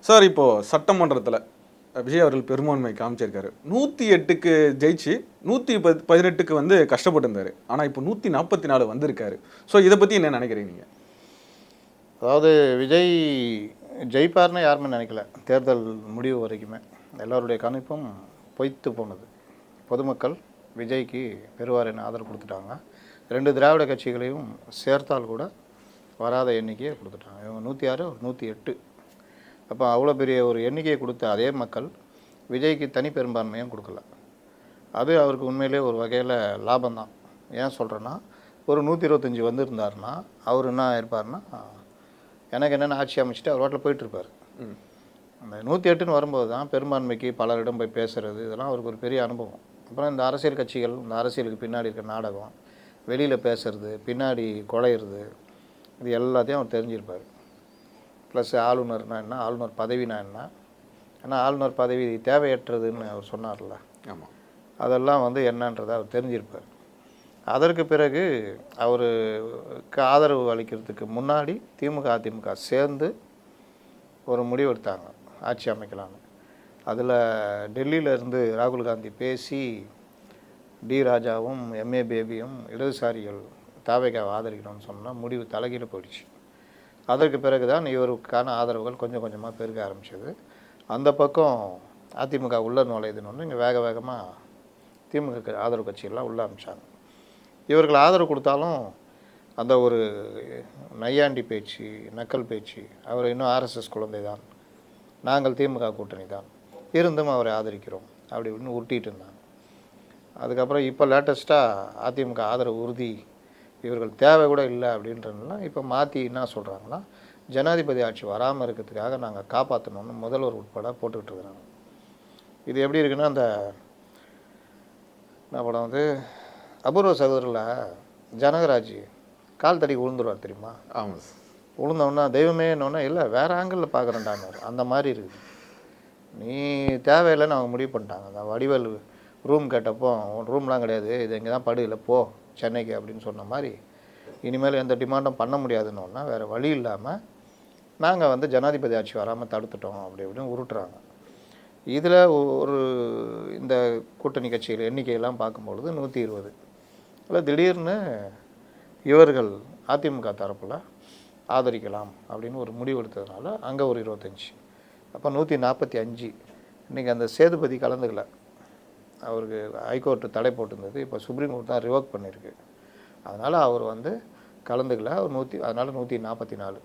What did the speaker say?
Sir இப்போ சட்டமன்றத்தில் விஜய் அவர்கள் பெரும்பான்மை காமிச்சிருக்காரு. 108க்கு ஜெயிச்சு 118க்கு வந்து கஷ்டப்பட்டு இருந்தாரு. ஆனால் இப்போ 144 வந்திருக்காரு. ஸோ இதை பற்றி என்ன நினைக்கிறீங்க நீங்கள்? அதாவது விஜய் ஜெயிப்பார்னு யாருமே நினைக்கல. தேர்தல் முடிவு வரைக்குமே எல்லோருடைய கணிப்பும் பொய்த்து போனது. பொதுமக்கள் விஜய்க்கு பெருவாரின் ஆதரவு கொடுத்துட்டாங்க. 2 திராவிட கட்சிகளையும் சேர்த்தால் கூட வராத எண்ணிக்கையை கொடுத்துட்டாங்க. இவங்க 106, 108. அப்போ அவ்வளோ பெரிய ஒரு எண்ணிக்கையை கொடுத்த அதே மக்கள் விஜய்க்கு தனி பெரும்பான்மையும் கொடுக்கல. அது அவருக்கு உண்மையிலே ஒரு வகையில் லாபம்தான். ஏன் சொல்கிறேன்னா, ஒரு 125 வந்திருந்தாருன்னா அவர் என்ன இருப்பார்னா, எனக்கு என்னென்ன ஆட்சி அமைச்சிட்டு அவர் வாட்டில் போயிட்டுருப்பார். அந்த 108ன்னு வரும்போது தான் பெரும்பான்மைக்கு பலரிடம் போய் பேசுகிறது, இதெல்லாம் அவருக்கு ஒரு பெரிய அனுபவம். அப்புறம் இந்த அரசியல் கட்சிகள், இந்த அரசியலுக்கு பின்னாடி இருக்க நாடகம், வெளியில் பேசுறது, பின்னாடி குலையிறது, இது எல்லாத்தையும் அவர் தெரிஞ்சிருப்பார். ப்ளஸ் ஆளுநர்னா என்ன, ஆளுநர் பதவினா என்ன, ஏன்னா ஆளுநர் பதவி தேவையற்றதுன்னு அவர் சொன்னார்ல. ஆமாம், அதெல்லாம் வந்து என்னன்றதை அவர் தெரிஞ்சிருப்பார். அதற்கு பிறகு அவருக்கு ஆதரவு அளிக்கிறதுக்கு முன்னாடி திமுக அதிமுக சேர்ந்து ஒரு முடிவு எடுத்தாங்க, ஆட்சி அமைக்கலான்னு. அதில் டெல்லியிலேருந்து ராகுல் காந்தி பேசி டி ராஜாவும் எம்ஏ பேபியும் இடதுசாரிகள் தாவேகாவை ஆதரிக்கணும்னு சொன்னால் முடிவு தலைகீழ போயிடுச்சு. அதற்கு பிறகு தான் இவருக்கான ஆதரவுகள் கொஞ்சம் கொஞ்சமாக பெருக ஆரம்பிச்சது. அந்த பக்கம் அதிமுக உள்ள நுழையுதுன்னு இங்கே வேக வேகமாக திமுக ஆதரவு கட்சியெல்லாம் உள்ள ஆரம்பித்தாங்க. இவர்கள் ஆதரவு கொடுத்தாலும் அந்த ஒரு நையாண்டி பேச்சு, நக்கல் பேச்சு, அவர் இன்னும் ஆர்எஸ்எஸ் குழந்தை தான், நாங்கள் திமுக கூட்டணி தான், இருந்தும் அவரை ஆதரிக்கிறோம் அப்படி இப்படின்னு உருட்டிகிட்டு இருந்தாங்க. அதுக்கப்புறம் இப்போ லேட்டஸ்ட்டாக அதிமுக ஆதரவு உறுதி, இவர்கள் தேவை கூட இல்லை அப்படின்றதுலாம் இப்போ மாற்றி என்ன சொல்கிறாங்கன்னா, ஜனாதிபதி ஆட்சி வராமல் இருக்கிறதுக்காக நாங்கள் காப்பாற்றணும்னு முதல்வர் உட்பட போட்டுக்கிட்டு இருக்கிறாங்க. இது எப்படி இருக்குன்னா, அந்த என்ன படம் வந்து அபூர்வ சகோதரில் ஜனகராஜ் கால் தடி விழுந்துருவார் தெரியுமா? ஆமாம். விழுந்தோன்னா தெய்வமே என்னன்னா, இல்லை வேறு ஆங்கிளில் பார்க்குறேன்டான்னு அந்த மாதிரி இருக்குது. நீ தேவையில்லைன்னு அவங்க முடிவு பண்ணிட்டாங்க. அந்த வடிவேல் ரூம் கேட்டப்போ, ரூம்லாம் கிடையாது, இது இங்கே தான் படு, இல்லை போ சென்னைக்கு அப்படின்னு சொன்ன மாதிரி, இனிமேல் எந்த டிமாண்டும் பண்ண முடியாதுன்னொன்னா வேறு வழி இல்லாமல் நாங்கள் வந்து ஜனாதிபதி ஆட்சி வராமல் தடுத்துட்டோம் அப்படி இப்படின்னு உருட்டுறாங்க. இதில் ஒரு இந்த கூட்டணி கட்சிகள் எண்ணிக்கையெல்லாம் பார்க்கும்பொழுது 120. இல்லை திடீர்னு இவர்கள் அதிமுக தரப்பில் ஆதரிக்கலாம் அப்படின்னு ஒரு முடிவு எடுத்ததுனால அங்கே ஒரு 25, அப்போ 145. இன்றைக்கி அந்த சேதுபதி கலந்துக்கல, அவருக்கு ஹைகோர்ட்டு தடை போட்டிருந்தது, இப்போ சுப்ரீம் கோர்ட் தான் ரிவோக் பண்ணியிருக்கு. அதனால் அவர் வந்து கலந்துக்கல, அவர் அதனால் 144.